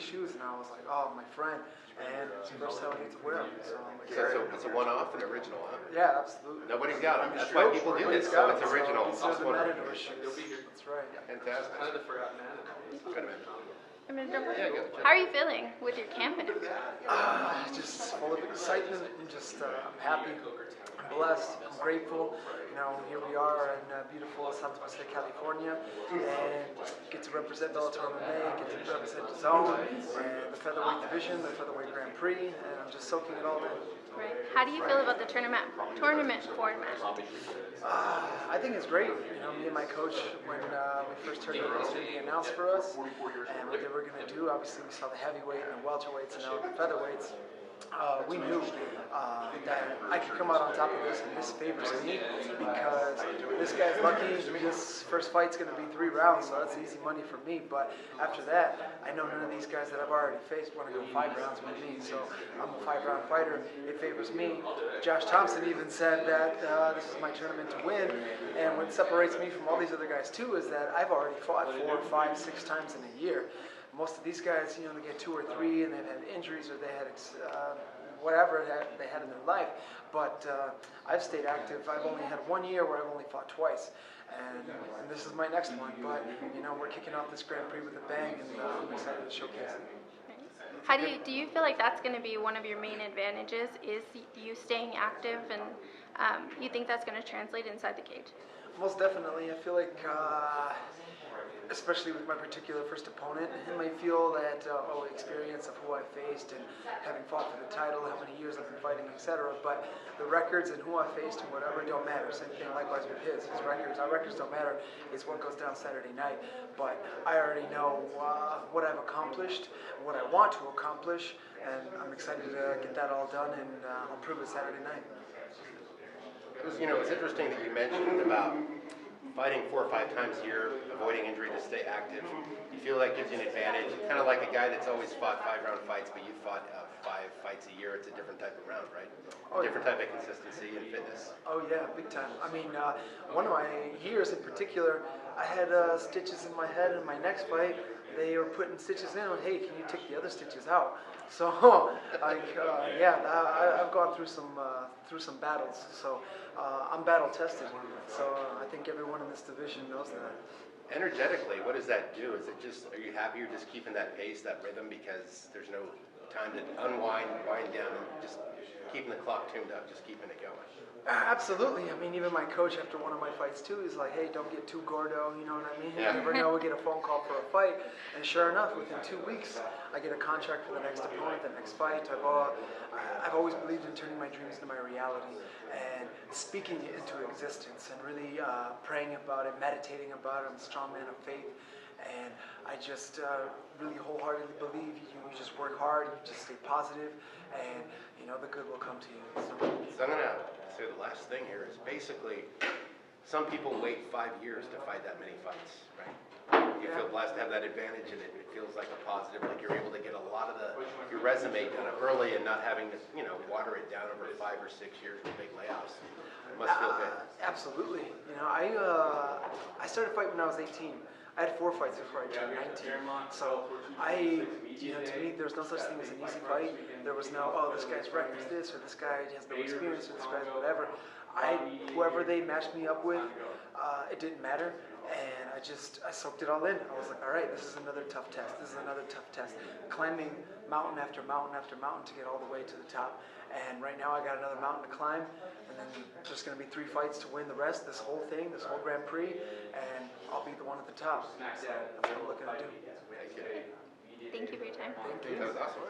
these shoes, and I was like, oh, my friend. And it's the first time I get to wear them. So I'm So it's a one-off and original, huh? Yeah, absolutely. Nobody's got them. That's why people do this. So it's original. So the Matador shoes. That's right. Fantastic. Kind of the forgotten man. Good man. How are you feeling with your camp and everything? Just full of excitement and just I'm happy, I'm blessed, I'm grateful. You know, here we are in beautiful Santa Jose, California, and get to represent Bellator MMA, get to represent the zone, and the featherweight division, the featherweight Grand Prix, and I'm just soaking it all in. Right. How do you feel about the tournament format? I think it's great. You know, me and my coach, when we first heard it was going to be announced for us, and what they were going to do, obviously we saw the heavyweight and the welterweights and now the featherweights. We knew that I could come out on top of this, and this favors me because this guy's lucky. This first fight's going to be 3 rounds, so that's easy money for me. But after that, I know none of these guys that I've already faced want to go 5 rounds with me, so I'm a 5-round fighter. It favors me. Josh Thompson even said that this is my tournament to win, and what separates me from all these other guys too is that I've already fought 4, 5, 6 times in a year. Most of these guys, you know, they get 2 or 3 and they've had injuries or they had whatever they had in their life. But I've stayed active. I've only had 1 year where I've only fought twice. And this is my next one. But, you know, we're kicking off this Grand Prix with a bang, and I'm excited to showcase it. How do you feel like that's going to be one of your main advantages, is you staying active, and you think that's going to translate inside the cage? Most definitely. I feel like, especially with my particular first opponent, he might feel that experience of who I faced and having fought for the title, how many years I've been fighting, etc. But the records and who I faced and whatever don't matter. Same thing likewise with his records. Our records don't matter. It's what goes down Saturday night. But I already know what I've accomplished, what I want to accomplish, and I'm excited to get that all done, and I'll prove it Saturday night. You know, it's interesting that you mentioned about fighting 4 or 5 times a year, avoiding injury to stay active. You feel like gives you an advantage, kind of like a guy that's always fought 5-round fights, but you fought 5 fights a year. It's a different type of round, right? Different type of consistency and fitness. Oh yeah, big time. I mean, one of my years in particular, I had stitches in my head. In my next fight, they were putting stitches in. Hey, can you take the other stitches out? So, I've gone through some battles. So I'm battle tested. So I think everyone in this division knows that. Energetically, what does that do? Is it just, are you happy you're just keeping that pace, that rhythm, because there's no time to unwind, wind down, and just keeping the clock tuned up, just keeping it going? Absolutely. I mean, even my coach after one of my fights too, he's like, hey, don't get too gordo, you know what I mean? Yeah. You never know, we get a phone call for a fight, and sure enough, within 2 weeks, I get a contract for the next opponent, the next fight. I've always believed in turning my dreams into my reality and speaking it into existence and really praying about it, meditating about it. I'm a strong man of faith, and I just really wholeheartedly believe you just work hard, you just stay positive, and you know the good will come to you. So I'm going to say the last thing here is basically some people wait 5 years to fight that many fights, right? You feel blessed to have that advantage, and it feels like a positive, like you're able to get a lot of your resume kind of early and not having to, you know, water it down over 5 or 6 years with big layoffs. It must feel good. Absolutely. You know, I started fighting when I was 18. I had 4 fights before I turned 19. So to me, there's no such thing as an easy fight. There was no, oh, this guy's record is this, or this guy has no experience, or this guy's whatever. Whoever they matched me up with, it didn't matter. And I soaked it all in. I was like, all right, this is another tough test. This is another tough test. Climbing mountain after mountain after mountain to get all the way to the top. And right now I got another mountain to climb. And then there's going to be 3 fights to win the rest, this whole thing, this whole Grand Prix. And I'll be the one at the top. So that's what I'm looking to do. Thank you for your time. Thank you. That was awesome.